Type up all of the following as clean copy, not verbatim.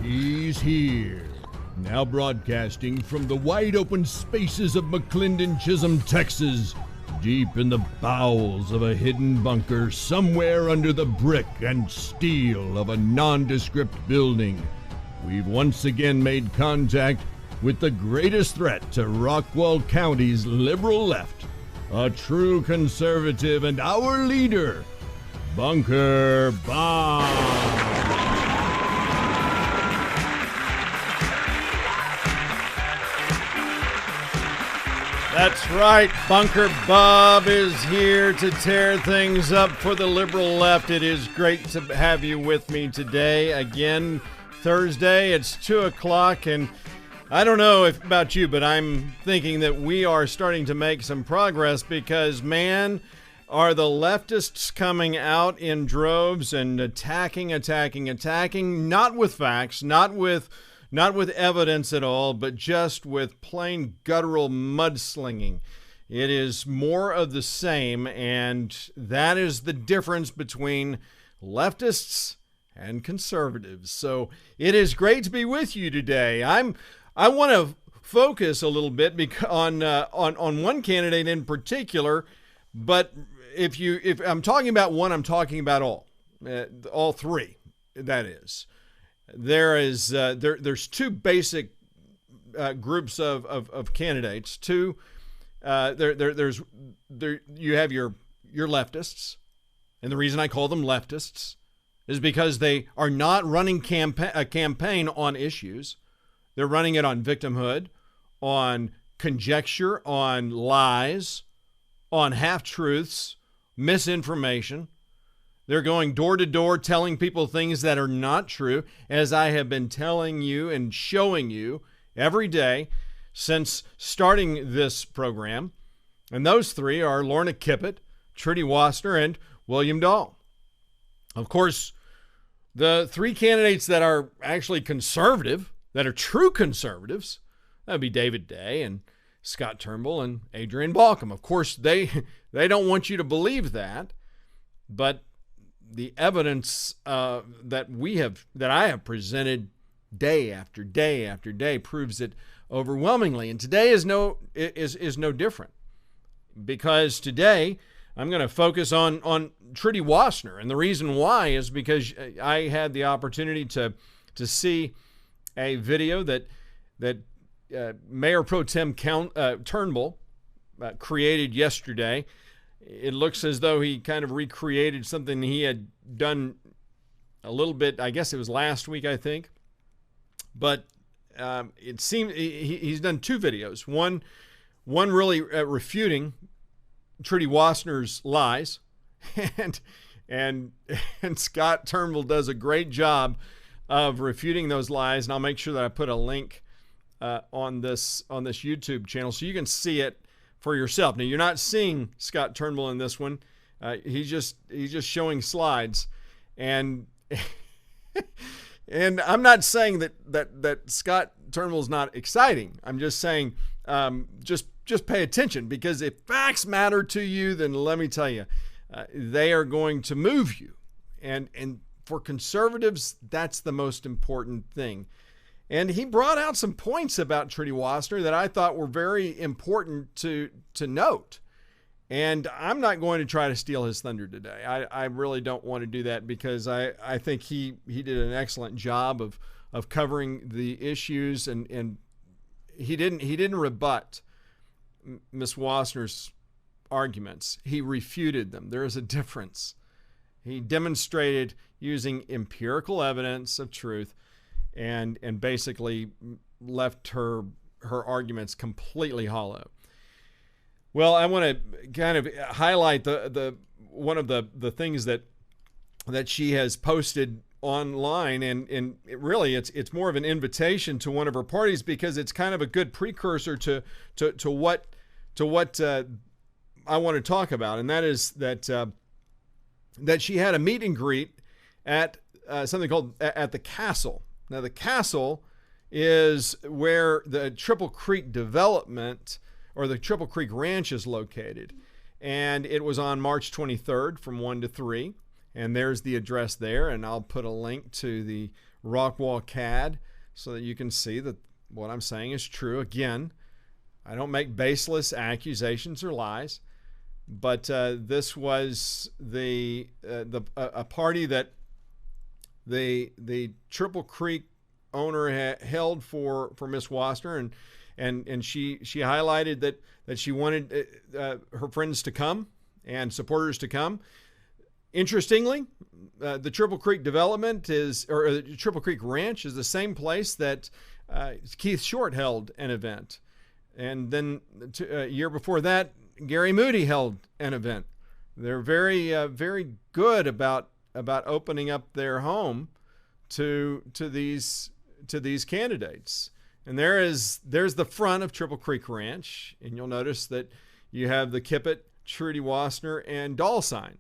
He's here. Now broadcasting from the wide open spaces of McClendon, Chisholm, Texas, deep in the bowels of a hidden bunker somewhere under the brick and steel of a nondescript building, we've once again made contact with the greatest threat to Rockwall County's liberal left, a true conservative and our leader, Bunker Bob. That's right, Bunker Bob is here to tear things up for the liberal left. It is great to have you with me today. Again, Thursday, it's 2 o'clock, and I don't know about you, but I'm thinking that we are starting to make some progress because, man, are the leftists coming out in droves and attacking, not with facts, not with evidence at all, but just with plain guttural mudslinging. It is more of the same, and that is the difference between leftists and conservatives. So it is great to be with you today. I want to focus a little bit on one candidate in particular, but if I'm talking about one, I'm talking about all three. That is. There's two basic groups of candidates. You have your leftists, and the reason I call them leftists is because they are not running a campaign on issues. They're running it on victimhood, on conjecture, on lies, on half-truths, misinformation. They're going door to door telling people things that are not true, as I have been telling you and showing you every day since starting this program. And those three are Lorna Kipphut, Trudy Wossner, and William Dahl. Of course, the three candidates that are actually conservative, that are true conservatives, that would be David Day and Scott Turnbull and Adrian Balcom. Of course, they don't want you to believe that, but the evidence that I have presented day after day after day proves it overwhelmingly. And today is no different, because today I'm going to focus on Trudy Wossner, and the reason why is because I had the opportunity to see a video that Mayor Pro Tem Turnbull created yesterday. It looks as though he kind of recreated something he had done a little bit, I guess it was last week, I think. But it seemed he's done two videos. One really refuting Trudy Wossner's lies, and Scott Turnbull does a great job of refuting those lies. And I'll make sure that I put a link on this YouTube channel so you can see it for yourself. Now, you're not seeing Scott Turnbull in this one. He's just showing slides, and and I'm not saying that Scott Turnbull's not exciting. I'm just saying just pay attention, because if facts matter to you, then let me tell you, they are going to move you. And for conservatives, that's the most important thing. And he brought out some points about Trudy Wossner that I thought were very important to note. And I'm not going to try to steal his thunder today. I really don't want to do that, because I think he did an excellent job of covering the issues, and he didn't rebut Ms. Wossner's arguments. He refuted them. There is a difference. He demonstrated using empirical evidence of truth, and basically left her arguments completely hollow. Well, I want to kind of highlight the one of the things that she has posted online, and really it's more of an invitation to one of her parties, because it's kind of a good precursor to what I want to talk about, and that is that she had a meet and greet at something called at the Castle. Now, the Castle is where the Triple Creek development, or the Triple Creek Ranch, is located. And it was on March 23rd from 1 to 3. And there's the address there. And I'll put a link to the Rockwall CAD so that you can see that what I'm saying is true. Again, I don't make baseless accusations or lies, but this was a party that the Triple Creek owner held for Miss Wossner, and she highlighted that she wanted her friends to come and supporters to come. Interestingly, the Triple Creek development the Triple Creek Ranch is the same place that Keith Short held an event. And then a year before that, Gary Moody held an event. They're very good about opening up their home to these candidates. And there's the front of Triple Creek Ranch, and you'll notice that you have the Kipphut, Trudy Wossner, and Dahl sign.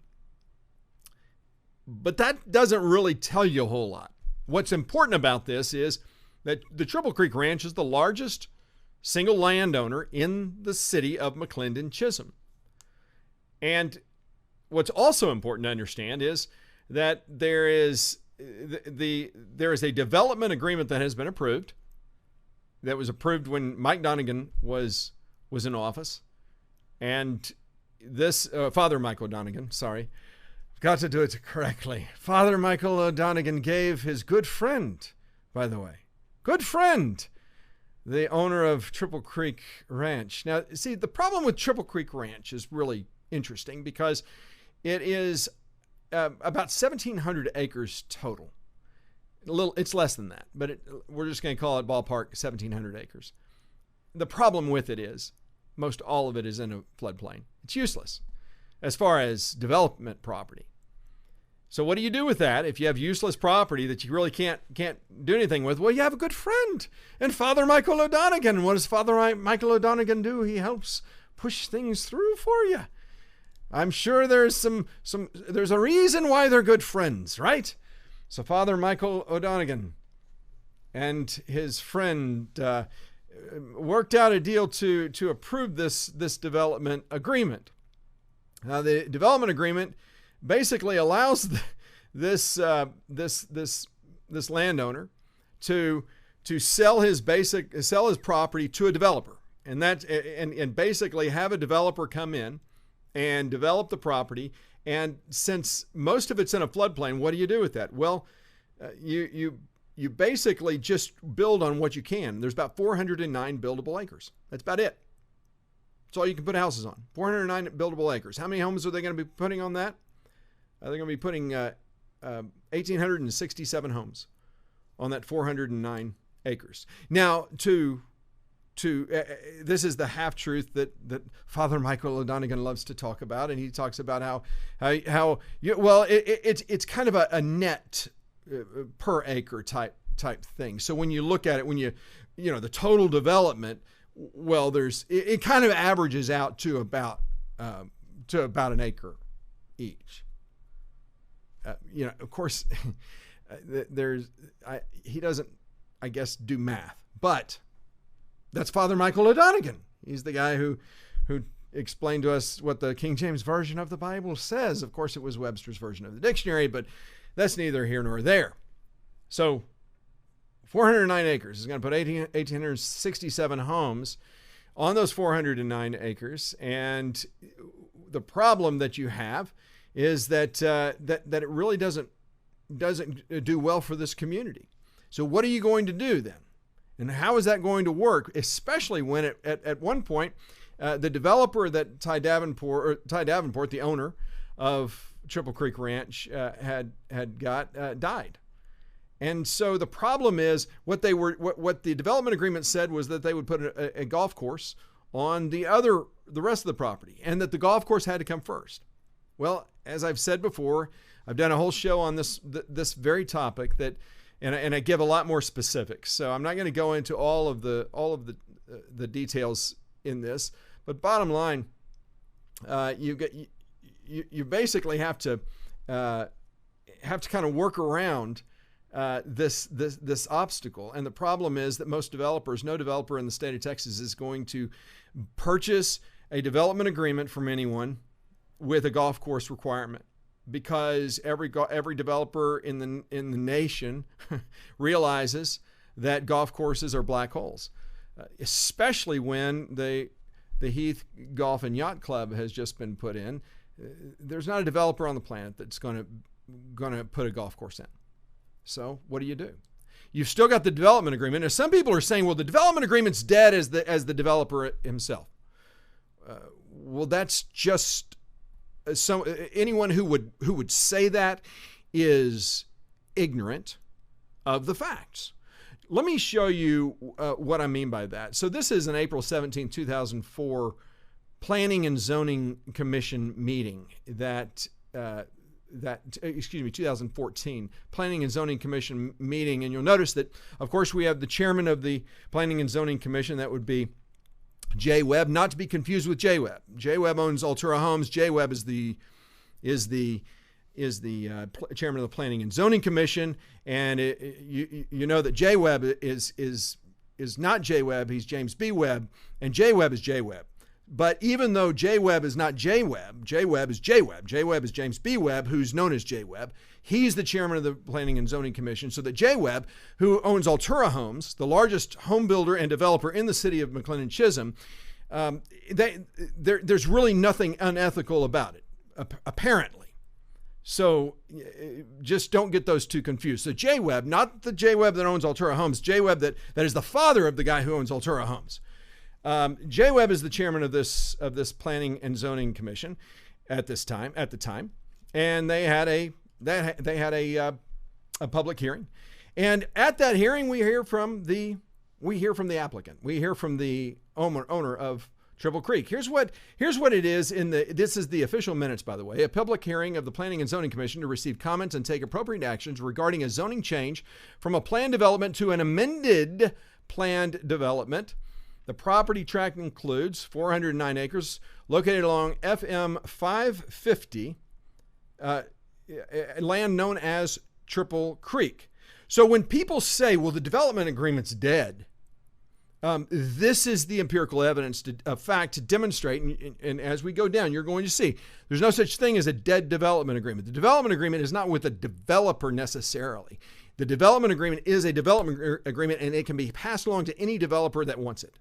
But that doesn't really tell you a whole lot. What's important about this is that the Triple Creek Ranch is the largest single landowner in the city of McClendon-Chisholm. And what's also important to understand is that there is a development agreement that has been approved, that was approved when Mike Donegan was in office. And this, Father Michael Donegan, sorry, got to do it correctly. Father Michael Donegan gave his good friend, by the way, good friend, the owner of Triple Creek Ranch. Now, see, the problem with Triple Creek Ranch is really interesting because it is about 1,700 acres total. It's less than that, but we're just going to call it ballpark 1,700 acres. The problem with it is most all of it is in a floodplain. It's useless as far as development property. So what do you do with that if you have useless property that you really can't do anything with? Well, you have a good friend and Father Michael O'Donegan. What does Father Michael O'Donegan do? He helps push things through for you. I'm sure there's there's a reason why they're good friends, right? So Father Michael O'Donegan and his friend worked out a deal to approve this development agreement. Now, the development agreement basically allows this landowner to sell his property to a developer, and basically have a developer come in and develop the property. And since most of it's in a floodplain, what do you do with that? Well, you basically just build on what you can. There's about 409 buildable acres. That's about it. That's all you can put houses on. 409 buildable acres. How many homes are they going to be putting on that? They're going to be putting 1,867 homes on that 409 acres. Now, this is the half-truth that Father Michael O'Donegan loves to talk about, and he talks about it's kind of a net per acre type thing. So when you look at it, the total development, well, it kind of averages out to about an acre each. Of course, he doesn't, I guess, do math, but that's Father Michael O'Donegan. He's the guy who explained to us what the King James Version of the Bible says. Of course, it was Webster's version of the dictionary, but that's neither here nor there. So 409 acres is going to put 1,867 homes on those 409 acres. And the problem that you have is that it really doesn't do well for this community. So what are you going to do then? And how is that going to work, especially when at one point the developer that Ty Davenport, the owner of Triple Creek Ranch, had died. And so the problem is what the development agreement said was that they would put a golf course on the rest of the property, and that the golf course had to come first. Well, as I've said before, I've done a whole show on this very topic and I give a lot more specifics. So I'm not going to go into all of the details in this, but bottom line, you basically have to kind of work around this obstacle. And the problem is that no developer in the state of Texas is going to purchase a development agreement from anyone with a golf course requirement. because every developer in the nation realizes that golf courses are black holes, especially when the Heath Golf and Yacht Club has just been put in. There's not a developer on the planet that's going to put a golf course in. So what do? You've still got the development agreement. Now, some people are saying, well, the development agreement's dead as the developer himself. Well, that's just anyone who would say that is ignorant of the facts. Let me show you what I mean by that. So this is an April 17, 2004 Planning and Zoning Commission meeting that 2014 Planning and Zoning Commission meeting. And you'll notice that, of course, we have the chairman of the Planning and Zoning Commission. That would be Jay Webb, not to be confused with Jay Webb. Jay Webb owns Altura Homes. Jay Webb is the chairman of the Planning and Zoning Commission, and you know that Jay Webb is not Jay Webb. He's James B. Webb, and Jay Webb is Jay Webb. But even though Jay Webb is not Jay Webb, Jay Webb is Jay Webb. Jay Webb is James B. Webb, who's known as Jay Webb. He's the chairman of the Planning and Zoning Commission. So that Jay Webb, who owns Altura Homes, the largest home builder and developer in the city of McLennan-Chisholm, there's really nothing unethical about it, apparently. So just don't get those two confused. So Jay Webb, not the Jay Webb that owns Altura Homes, Jay Webb that is the father of the guy who owns Altura Homes. Jay Webb is the chairman of this Planning and Zoning Commission at the time, and they had a public hearing, and at that hearing we hear from the applicant, we hear from the owner of Turnbull Creek. Here's what it is this is the official minutes, by the way. A public hearing of the Planning and Zoning Commission to receive comments and take appropriate actions regarding a zoning change from a planned development to an amended planned development. The property tract includes 409 acres located along FM 550, land known as Turnbull Creek. So when people say, well, the development agreement's dead, this is the empirical evidence of fact to demonstrate, and as we go down, you're going to see there's no such thing as a dead development agreement. The development agreement is not with a developer necessarily. The development agreement is a development agreement, and it can be passed along to any developer that wants it.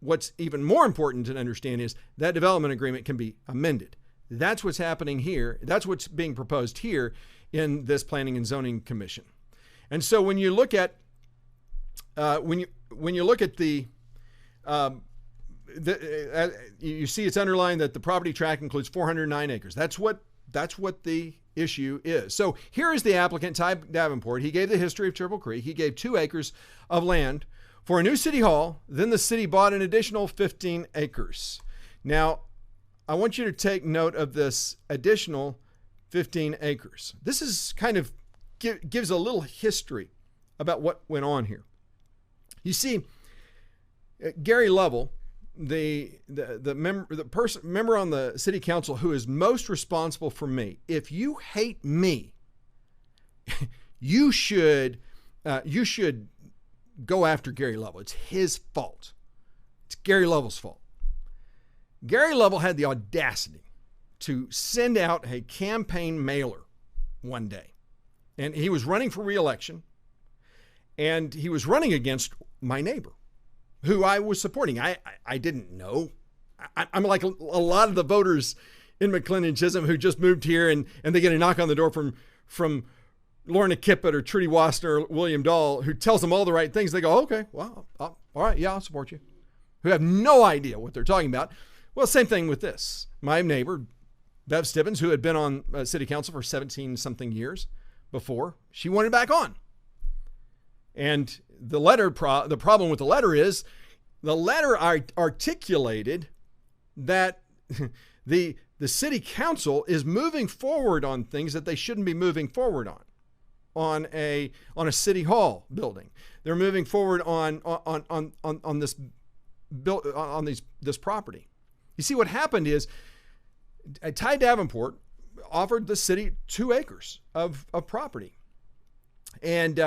What's even more important to understand is that development agreement can be amended. That's what's happening here. That's what's being proposed here in this Planning and Zoning Commission. And so when you look at you see it's underlined that the property tract includes 409 acres. That's what the issue is. So here is the applicant, Ty Davenport. He gave the history of Turnbull Creek. He gave 2 acres of land for a new city hall. Then the city bought an additional 15 acres. Now, I want you to take note of this additional 15 acres. This is kind of gives a little history about what went on here. You see, Gary Lovell, the member on the city council who is most responsible for me. If you hate me, you should go after Gary Lovell. It's his fault. It's Gary Lovell's fault. Gary Lovell had the audacity to send out a campaign mailer one day, and he was running for re-election, and he was running against my neighbor, who I was supporting. I didn't know. I'm like a lot of the voters in McLennan-Chisholm who just moved here, and they get a knock on the door from Lorna Kipphut or Trudy Wossner or William Dahl, who tells them all the right things. They go, okay, well, all right, yeah, I'll support you. Who have no idea what they're talking about. Well, same thing with this. My neighbor, Bev Stibbins, who had been on city council for 17-something years before, she wanted back on. And the problem with the letter is the letter articulated that the city council is moving forward on things that they shouldn't be moving forward on a city hall building. They're moving forward on this property. You see, what happened is Ty Davenport offered the city 2 acres of property, and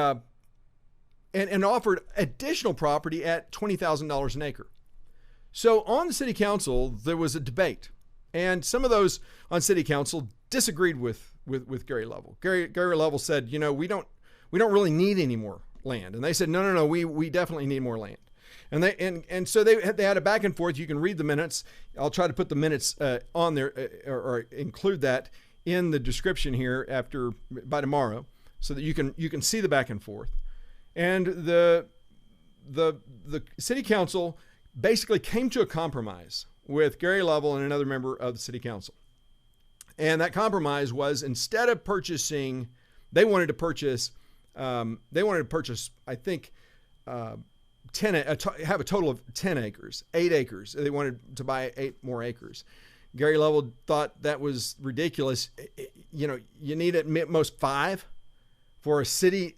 offered additional property at $20,000 an acre. So on the city council, there was a debate, and some of those on city council disagreed with Gary Lovell. Gary Lovell said, we don't really need any more land. And they said, no, we definitely need more land. And so they had a back and forth. You can read the minutes. I'll try to put the minutes on there or include that in the description here by tomorrow, so that you can see the back and forth. And the city council basically came to a compromise with Gary Lovell and another member of the city council. And that compromise was, instead of purchasing, they wanted to purchase, I think, have a total of 10 acres, 8 acres. They wanted to buy 8 more acres. Gary Lovell thought that was ridiculous. You need at most 5 for a city,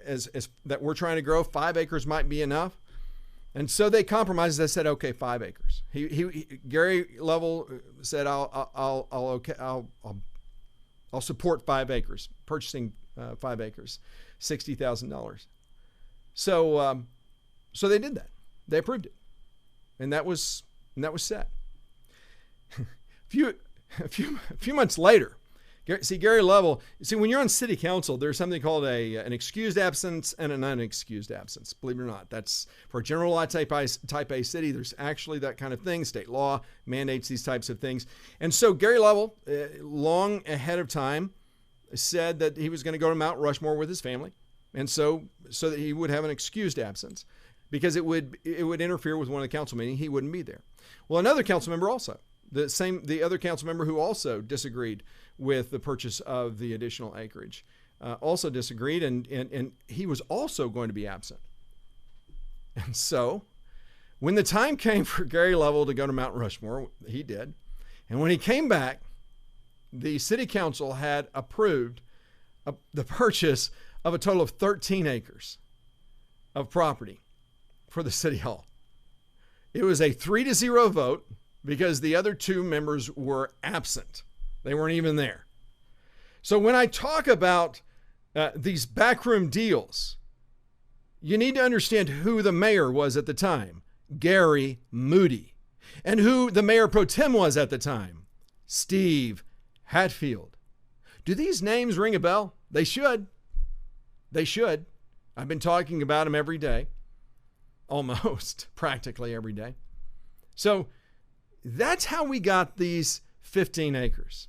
as that we're trying to grow. 5 acres might be enough. And so they compromised. They said, okay, 5 acres. Gary Lovell said, I'll support 5 acres, purchasing 5 acres, $60,000. So they did that. They approved it, and that was set. A few months later, Gary Lovell. When you're on city council, there's something called an excused absence and an unexcused absence. Believe it or not, that's for a general law type A city. There's actually that kind of thing. State law mandates these types of things. And so Gary Lovell, long ahead of time, said that he was going to go to Mount Rushmore with his family, and so that he would have an excused absence, because it would interfere with one of the council meetings. He wouldn't be there. Well, another council member also, the other council member who also disagreed with the purchase of the additional acreage, also disagreed, and he was also going to be absent. And so when the time came for Gary Lovell to go to Mount Rushmore, he did. And when he came back, the city council had approved the purchase of a total of 13 acres of property for the city hall. It was a 3-0 vote because the other 2 members were absent. They weren't even there. So when I talk about these backroom deals, you need to understand who the mayor was at the time, Gary Moody, and who the mayor pro tem was at the time, Steve Hatfield. Do these names ring a bell? They should. They should. I've been talking about them every day, almost practically every day. So that's how we got these 15 acres.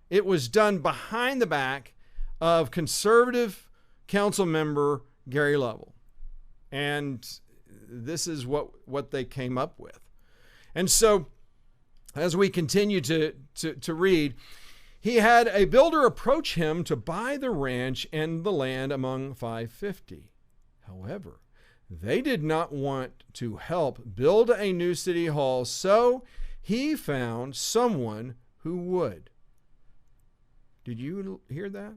It was done behind the back of conservative council member Gary Lovell. And this is what they came up with. And so as we continue to read, he had a builder approach him to buy the ranch and the land among 550. However, they did not want to help build a new city hall, so he found someone who would. Did you hear that?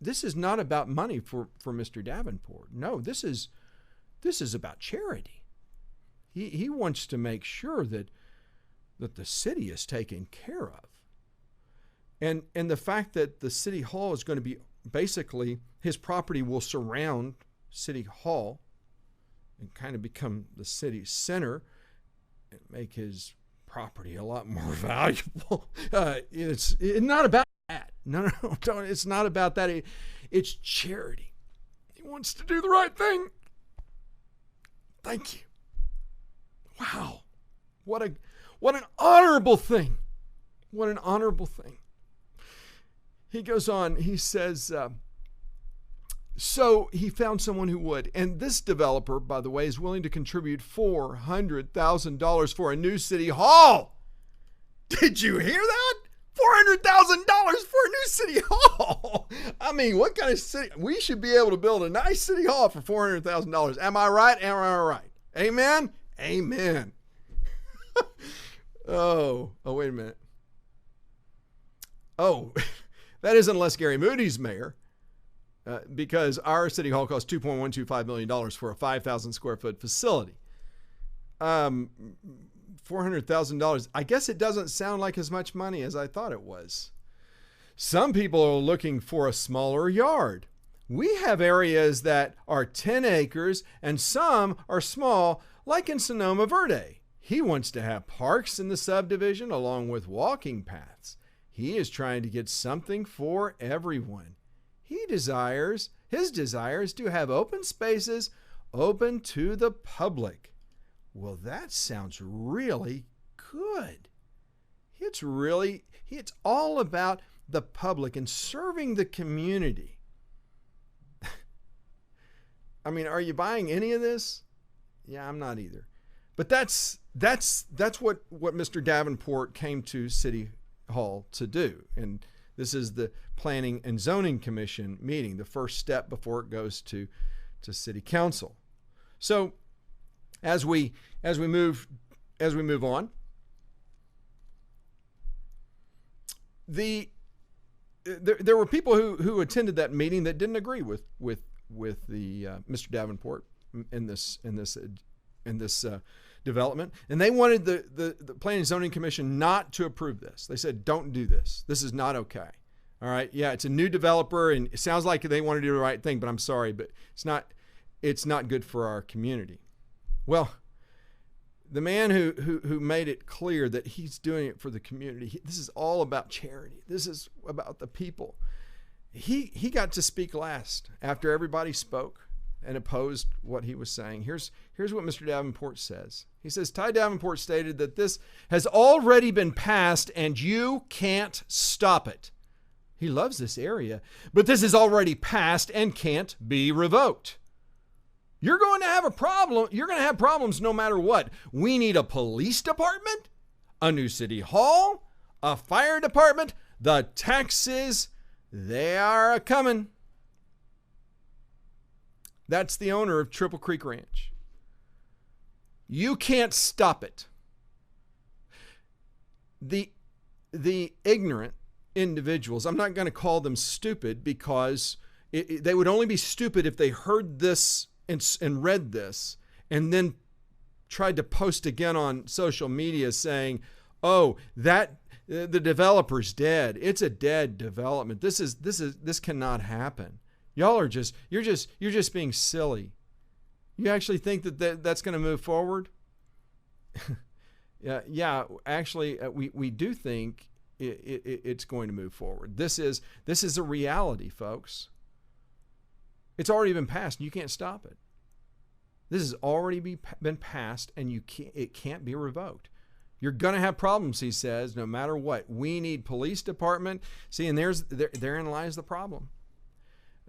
This is not about money for Mr. Davenport. No, this is about charity. He wants to make sure that the city is taken care of. And the fact that the city hall is going to be, basically, his property will surround City Hall and kind of become the city center and make his property a lot more valuable. It's not about that. No, don't. It's not about that. It's charity. He wants to do the right thing. Thank you. Wow. What an honorable thing. What an honorable thing. He goes on, he says, so he found someone who would. And this developer, by the way, is willing to contribute $400,000 for a new city hall. Did you hear that? $400,000 for a new city hall. I mean, what kind of city? We should be able to build a nice city hall for $400,000. Am I right? Am I right? Amen? Amen. Oh, wait a minute. Oh, that isn't unless Gary Moody's mayor, because our city hall costs $2.125 million for a 5,000 square foot facility. $400,000. I guess it doesn't sound like as much money as I thought it was. Some people are looking for a smaller yard. We have areas that are 10 acres and some are small, like in Sonoma Verde. He wants to have parks in the subdivision along with walking paths. He is trying to get something for everyone. His desire is to have open spaces open to the public. Well, that sounds really good. It's all about the public and serving the community. I mean, are you buying any of this? Yeah, I'm not either. But that's what Mr. Davenport came to City Hall to do. And this is the Planning and Zoning Commission meeting, the first step before it goes to City Council. So as we move on, there were people who attended that meeting that didn't agree with the Mr. Davenport in this development, and they wanted the Planning and Zoning Commission not to approve this. They said, "Don't do this. This is not okay." All right, yeah, it's a new developer, and it sounds like they want to do the right thing, but I'm sorry, but it's not good for our community. Well, the man who made it clear that he's doing it for the community, this is all about charity. This is about the people. He got to speak last after everybody spoke and opposed what he was saying. Here's what Mr. Davenport says. He says, Ty Davenport stated that this has already been passed and you can't stop it. He loves this area, but this is already passed and can't be revoked. You're going to have a problem. You're going to have problems no matter what. We need a police department, a new city hall, a fire department. The taxes, they are a coming. That's the owner of Triple Creek Ranch. You can't stop it. The ignorant individuals, I'm not going to call them stupid because they would only be stupid if they heard this and read this and then tried to post again on social media saying, "Oh, the developer's dead. It's a dead development. This cannot happen. Y'all are you're just being silly. You actually think that's going to move forward?" Yeah. Actually, we do think it's going to move forward. This is a reality, folks. It's already been passed, and you can't stop it. This has already been passed, and it can't be revoked. You're going to have problems, he says, no matter what. We need police department. See, and therein lies the problem.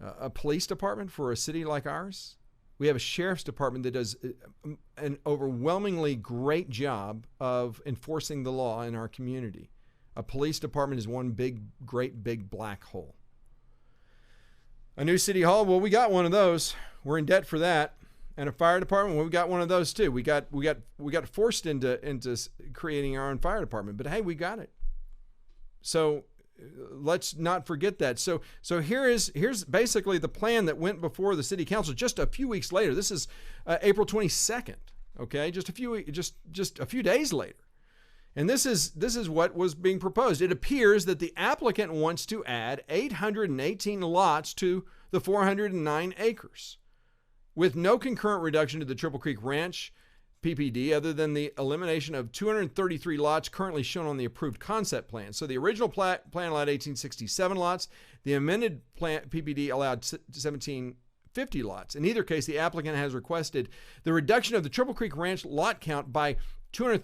A police department for a city like ours. We have a sheriff's department that does an overwhelmingly great job of enforcing the law in our community. A police department is one great big black hole. A new city hall, well, we got one of those. We're in debt for that. And a fire department, well, we got one of those too. We got forced into creating our own fire department, but hey, we got it. So let's not forget that. So here's basically the plan that went before the city council just a few weeks later. This is April 22nd. Okay, just a few days later. And this is what was being proposed. It appears that the applicant wants to add 818 lots to the 409 acres, with no concurrent reduction to the Triple Creek Ranch PPD other than the elimination of 233 lots currently shown on the approved concept plan. So the original plan allowed 1867 lots. The amended plan PPD allowed 1750 lots. In either case, the applicant has requested the reduction of the Triple Creek Ranch lot count by 1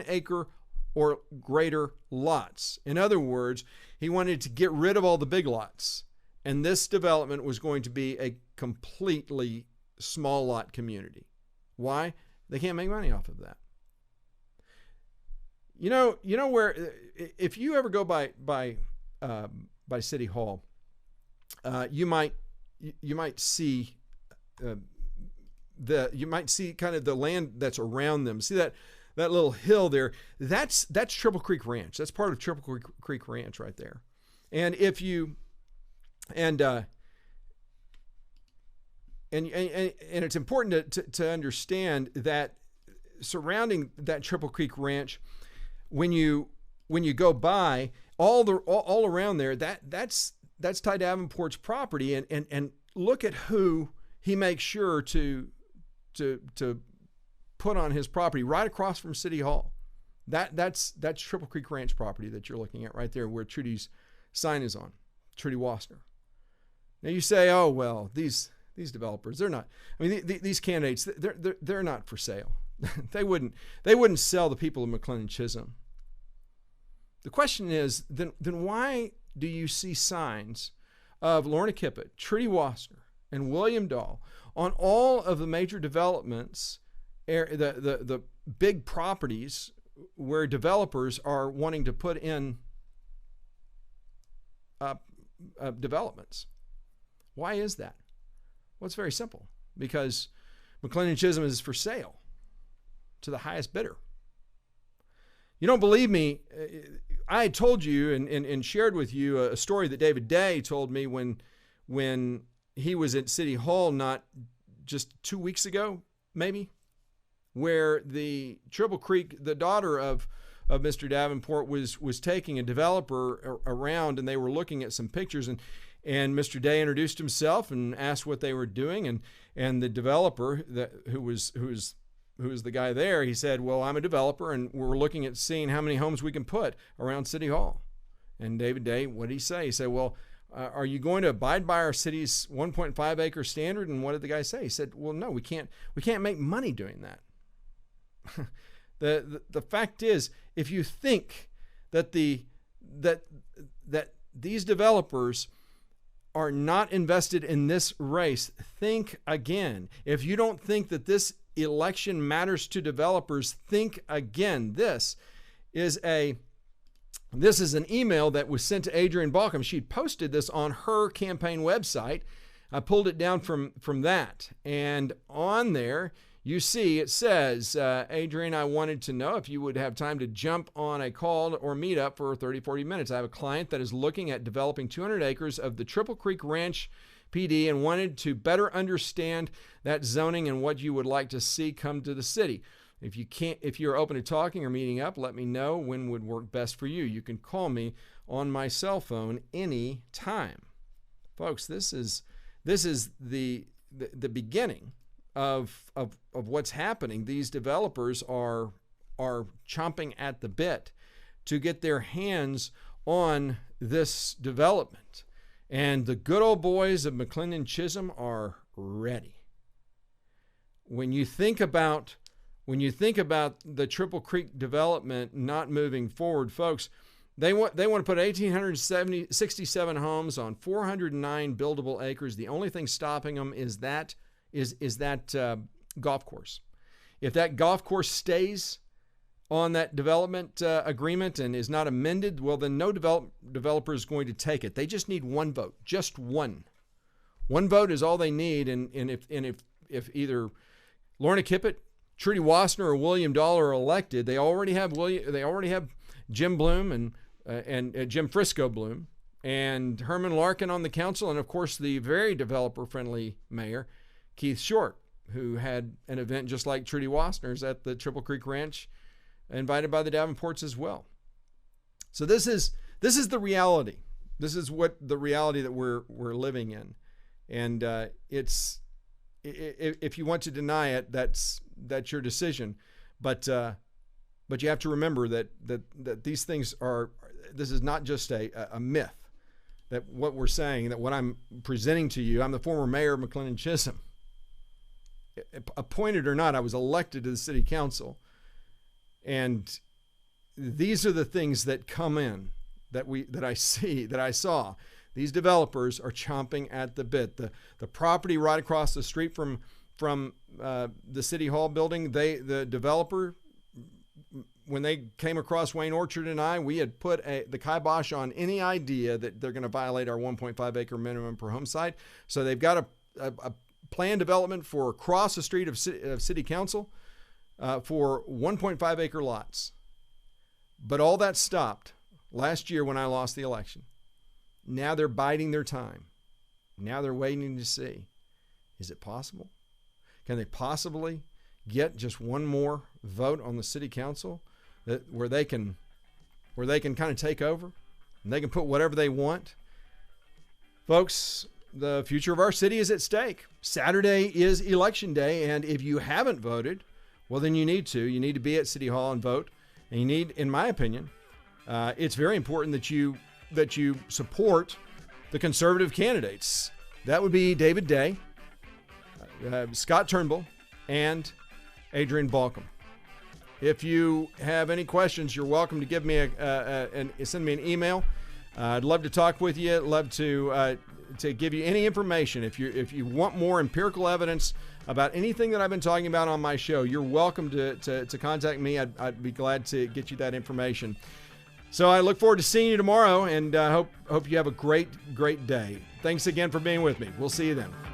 acre or greater lots. In other words, he wanted to get rid of all the big lots. And this development was going to be a completely small lot community. Why? They can't make money off of that. You know where, if you ever go by City Hall, you might see kind of the land that's around them. See that little hill there? That's Triple Creek Ranch. That's part of Triple Creek Ranch right there. And if you and it's important to understand that surrounding that Triple Creek Ranch, when you go by all around there, that's Ty Davenport's property, and look at who he makes sure to to put on his property right across from City Hall. That's Triple Creek Ranch property that you're looking at right there, where Trudy's sign is on, Trudy Wossner. Now you say, oh well, these developers, they're not. I mean, these candidates, they're not for sale. they wouldn't sell the people of McLennan Chisholm. The question is, then why do you see signs of Lorna Kipphut, Trudy Wossner, and William Dahl on all of the major developments, the big properties where developers are wanting to put in developments? Why is that? Well, it's very simple. Because McLennan Chisholm is for sale to the highest bidder. You don't believe me? I had told you and shared with you a story that David Day told me when he was at City Hall not just 2 weeks ago, maybe, where the Triple Creek, the daughter of Mr. Davenport, was taking a developer around, and they were looking at some pictures, and Mr. Day introduced himself and asked what they were doing, and the developer who was the guy there, he said, well, I'm a developer, and we're looking at seeing how many homes we can put around City Hall. And David Day, what did he say? He said, well, are you going to abide by our city's 1.5 acre standard? And what did the guy say? He said, well, no, we can't make money doing that. The fact is, if you think that that these developers are not invested in this race, think again. If you don't think that this election matters to developers, think again. This is an email that was sent to Adrienne Balcom. She'd posted this on her campaign website. I pulled it down from that, and on there you see it says, Adrienne, I wanted to know if you would have time to jump on a call or meet up for 30-40 minutes. I have a client that is looking at developing 200 acres of the Triple Creek Ranch PD and wanted to better understand that zoning and what you would like to see come to the city. If you're open to talking or meeting up, let me know when would work best for you. You can call me on my cell phone any time. Folks, this is the beginning of what's happening. These developers are chomping at the bit to get their hands on this development. And the good old boys of McLennan Chisholm are ready. When you think about the Triple Creek development not moving forward, folks, they want to put 1,867 homes on 409 buildable acres. The only thing stopping them is that golf course. If that golf course stays on that development agreement and is not amended, well, then no developer is going to take it. They just need one vote, just one. One vote is all they need. And if either Lorna Kipphut, Trudy Wossner, or William Dahl are elected, they already have Jim Bloom and Jim Frisco Bloom and Herman Larkin on the council, and of course the very developer-friendly mayor, Keith Short, who had an event just like Trudy Wossner's at the Triple Creek Ranch, invited by the Davenports as well. So this is the reality. This is what the reality that we're living in, and it's if you want to deny it, that's your decision. But you have to remember that these things are. This is not just a myth. That what we're saying, that what I'm presenting to you, I'm the former mayor of McLennan Chisholm. Appointed or not, I was elected to the city council. And these are the things that come in that I saw. These developers are chomping at the bit. The property right across the street from the City Hall building, the developer, when they came across Wayne Orchard and I, we had put the kibosh on any idea that they're going to violate our 1.5 acre minimum per home site. So they've got a planned development for across the street of City Council for 1.5 acre lots. But all that stopped last year when I lost the election. Now they're biding their time. Now they're waiting to see, is it possible? Can they possibly get just one more vote on the city council where they can kind of take over and they can put whatever they want? Folks, the future of our city is at stake. Saturday is election day, and if you haven't voted, well, then you need to. You need to be at City Hall and vote. And you need, in my opinion, it's very important that you support the conservative candidates. That would be David Day, Scott Turnbull, and Adrian Balcom. If you have any questions, you're welcome to give me send me an email. I'd love to talk with you. I'd love to give you any information. If you want more empirical evidence about anything that I've been talking about on my show, you're welcome to contact me. I'd be glad to get you that information. So I look forward to seeing you tomorrow, and hope you have a great day. Thanks again for being with me. We'll see you then.